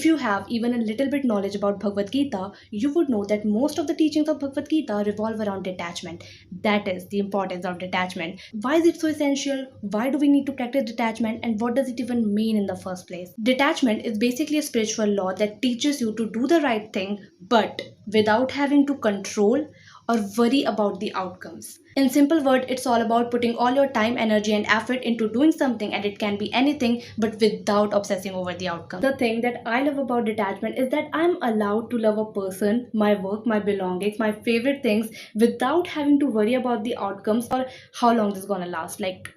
If you have even a little bit knowledge about Bhagavad Gita, you would know that most of the teachings of Bhagavad Gita revolve around detachment. That is the importance of detachment. Why is it so essential? Why do we need to practice detachment? And what does it even mean in the first place? Detachment is basically a spiritual law that teaches you to do the right thing, but without having to control or worry about the outcomes. In simple words, it's all about putting all your time, energy, and effort into doing something, and it can be anything but without obsessing over the outcome. The thing that I love about detachment is that I'm allowed to love a person, my work, my belongings, my favorite things without having to worry about the outcomes or how long this is gonna last. Like,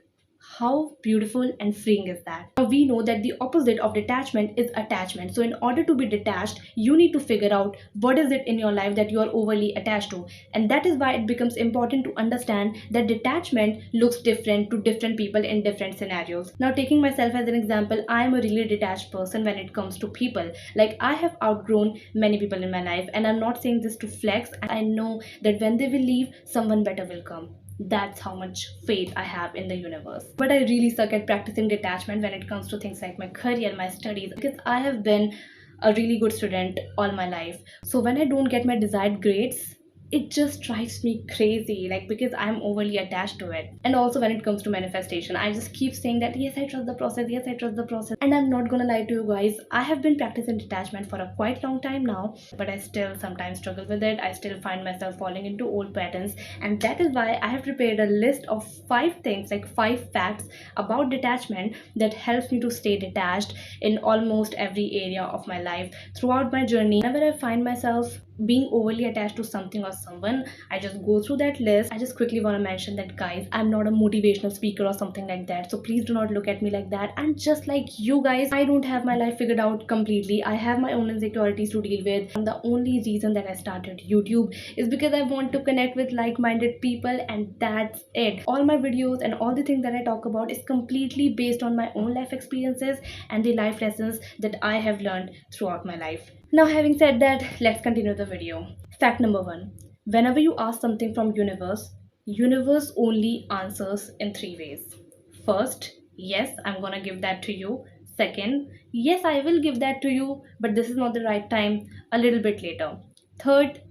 how beautiful and freeing is that? Now we know that the opposite of detachment is attachment. So in order to be detached, you need to figure out what is it in your life that you are overly attached to. And that is why it becomes important to understand that detachment looks different to different people in different scenarios. Now taking myself as an example, I am a really detached person when it comes to people. Like, I have outgrown many people in my life, and I'm not saying this to flex. I know that when they will leave, someone better will come. That's how much faith I have in the universe. But I really suck at practicing detachment when it comes to things like my career, my studies, because I have been a really good student all my life. So when I don't get my desired grades, it just drives me crazy, like, because I'm overly attached to it. And also when it comes to manifestation, I just keep saying that yes, I trust the process, yes, I trust the process. And I'm not gonna lie to you guys, I have been practicing detachment for a quite long time now, but I still sometimes struggle with it. I still find myself falling into old patterns, and that is why I have prepared a list of 5 things, like 5 facts about detachment that helps me to stay detached in almost every area of my life throughout my journey. Whenever I find myself being overly attached to something or someone, I just go through that list. I just quickly want to mention that, guys, I'm not a motivational speaker or something like that, so please do not look at me like that. And just like you guys, I don't have my life figured out completely. I have my own insecurities to deal with, and the only reason that I started YouTube is because I want to connect with like-minded people, and that's it. All my videos and all the things that I talk about is completely based on my own life experiences and the life lessons that I have learned throughout my life. Now, having said that, let's continue the video. Fact number 1. Whenever you ask something from universe only answers in 3 ways. First, yes, I'm gonna give that to you. Second, yes, I will give that to you, but this is not the right time, a little bit later. Third,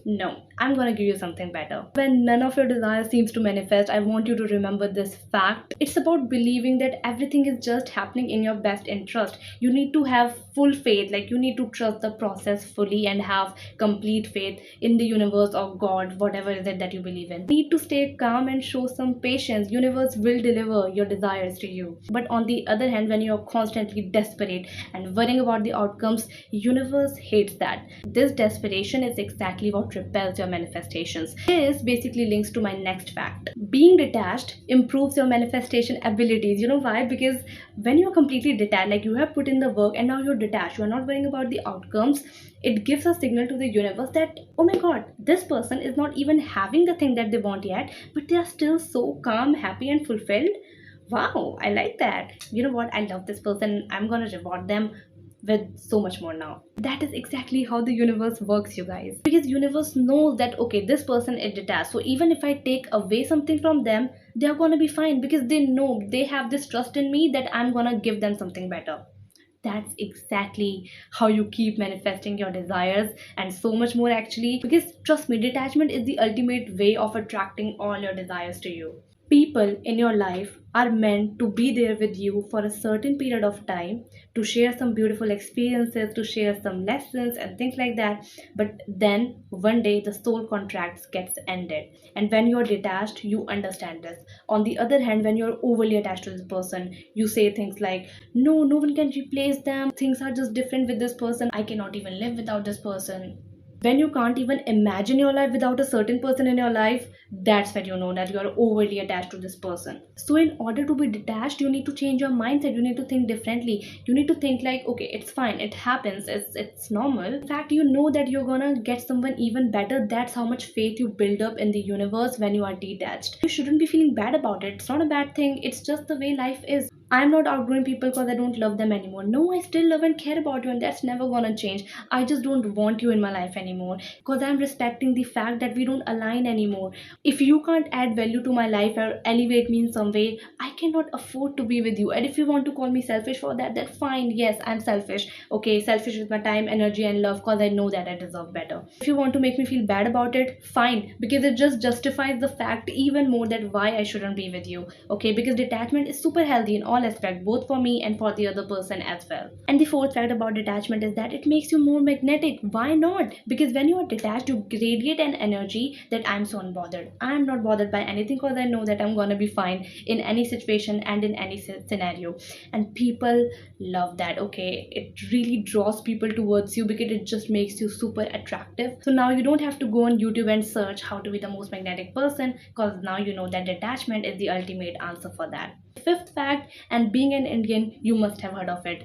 no, I'm gonna give you something better. When none of your desires seems to manifest, I want you to remember this fact. It's about believing that everything is just happening in your best interest. You need to have full faith, like, you need to trust the process fully and have complete faith in the universe or God, whatever is it that you believe in. You need to stay calm and show some patience. Universe will deliver your desires to you. But on the other hand, when you're constantly desperate and worrying about the outcomes, universe hates that. This desperation is exactly what repels your manifestations. This basically links to my next fact. Being detached improves your manifestation abilities. You know why? Because when you're completely detached, like, you have put in the work and now you're detached, you're not worrying about the outcomes, it gives a signal to the universe that, oh my god, this person is not even having the thing that they want yet, but they are still so calm, happy, and fulfilled. Wow, I like that. You know what? I love this person. I'm gonna reward them with so much more now. That is exactly how the universe works, you guys. Because universe knows that, okay, this person is detached, so even if I take away something from them, they're gonna be fine, because they know, they have this trust in me that I'm gonna give them something better. That's exactly how you keep manifesting your desires, and so much more actually. Because trust me, detachment is the ultimate way of attracting all your desires to you. People in your life are meant to be there with you for a certain period of time, to share some beautiful experiences, to share some lessons and things like that. But then one day the soul contracts gets ended. And when you're detached, you understand this. On the other hand, when you're overly attached to this person, you say things like, no, no one can replace them. Things are just different with this person. I cannot even live without this person. When you can't even imagine your life without a certain person in your life, that's when you know that you are overly attached to this person. So in order to be detached, you need to change your mindset. You need to think differently. You need to think like, okay, it's fine, it happens, it's normal. In fact, you know that you're gonna get someone even better. That's how much faith you build up in the universe when you are detached. You shouldn't be feeling bad about it. It's not a bad thing, it's just the way life is. I'm not outgrowing people because I don't love them anymore. No, I still love and care about you, and that's never gonna change. I just don't want you in my life anymore because I'm respecting the fact that we don't align anymore. If you can't add value to my life or elevate me in some way, I cannot afford to be with you. And if you want to call me selfish for that, that's fine. Yes, I'm selfish. Okay, selfish with my time, energy, and love because I know that I deserve better. If you want to make me feel bad about it, fine, because it just justifies the fact even more that why I shouldn't be with you. Okay, because detachment is super healthy in all aspects, both for me and for the other person as well. And the fourth fact about detachment is that it makes you more magnetic. Why not? Because when you are detached, you radiate an energy that I'm so unbothered. I'm not bothered by anything because I know that I'm gonna be fine in any situation and in any scenario. And people love that. Okay, it really draws people towards you because it just makes you super attractive. So now you don't have to go on YouTube and search how to be the most magnetic person, because now you know that detachment is the ultimate answer for that. Fifth fact, and being an Indian, you must have heard of it.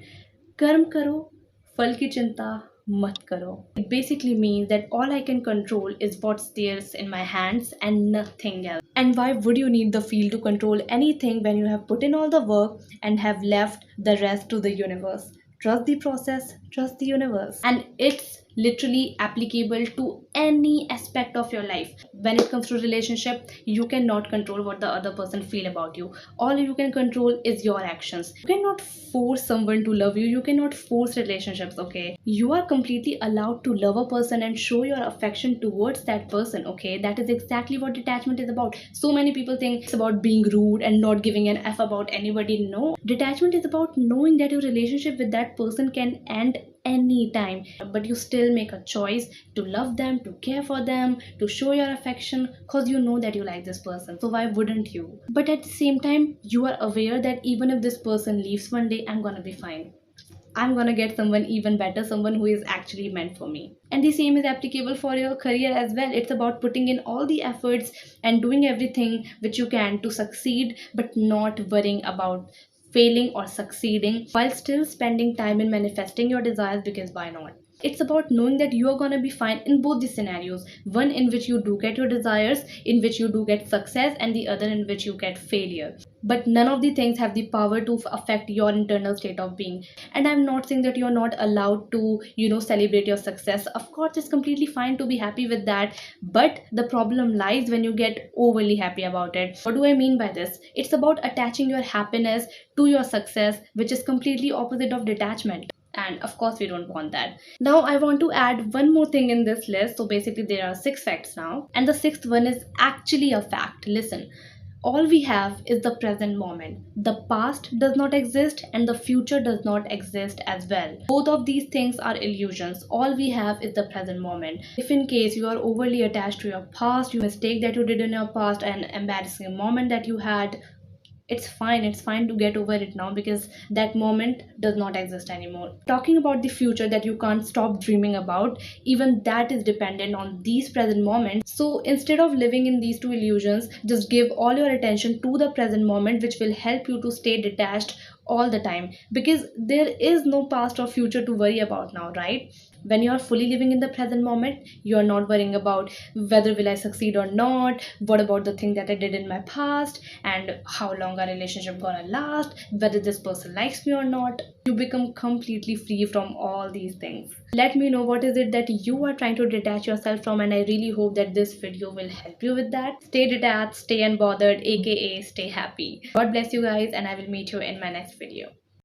Karm karo, fal ki chinta mat karo. It basically means that all I can control is what's there in my hands and nothing else. And why would you need the field to control anything when you have put in all the work and have left the rest to the universe? Trust the process, trust the universe. And it's literally applicable to any aspect of your life. When it comes to relationship, you cannot control what the other person feel about you. All you can control is your actions. You cannot force someone to love you. You cannot force relationships. Okay, you are completely allowed to love a person and show your affection towards that person. Okay, that is exactly what detachment is about. So many people think it's about being rude and not giving an f about anybody. No, detachment is about knowing that your relationship with that person can end anytime, but you still make a choice to love them, to care for them, to show your affection because you know that you like this person. So why wouldn't you? But at the same time, you are aware that even if this person leaves one day, I'm gonna be fine. I'm gonna get someone even better, someone who is actually meant for me. And the same is applicable for your career as well. It's about putting in all the efforts and doing everything which you can to succeed, but not worrying about failing or succeeding while still spending time in manifesting your desires, because why not? It's about knowing that you are going to be fine in both the scenarios, one in which you do get your desires, in which you do get success, and the other in which you get failure. But none of the things have the power to affect your internal state of being. And I'm not saying that you're not allowed to, celebrate your success. Of course, it's completely fine to be happy with that, but the problem lies when you get overly happy about it. What do I mean by this? It's about attaching your happiness to your success, which is completely opposite of detachment. And of course, we don't want that. Now, I want to add one more thing in this list. So basically, there are six facts now, and the sixth one is actually a fact. Listen, all we have is the present moment. The past does not exist, and the future does not exist as well. Both of these things are illusions. All we have is the present moment. If in case you are overly attached to your past, you mistake that you did in your past, an embarrassing moment that you had, it's fine to get over it now, because that moment does not exist anymore. Talking about the future that you can't stop dreaming about, even that is dependent on these present moments. So instead of living in these two illusions, just give all your attention to the present moment, which will help you to stay detached all the time, because there is no past or future to worry about now, right? When you are fully living in the present moment, you are not worrying about whether will I succeed or not, what about the thing that I did in my past, and how long our relationship gonna last, whether this person likes me or not. You become completely free from all these things. Let me know what is it that you are trying to detach yourself from, and I really hope that this video will help you with that. Stay detached, stay unbothered, aka stay happy. God bless you guys, and I will meet you in my next video.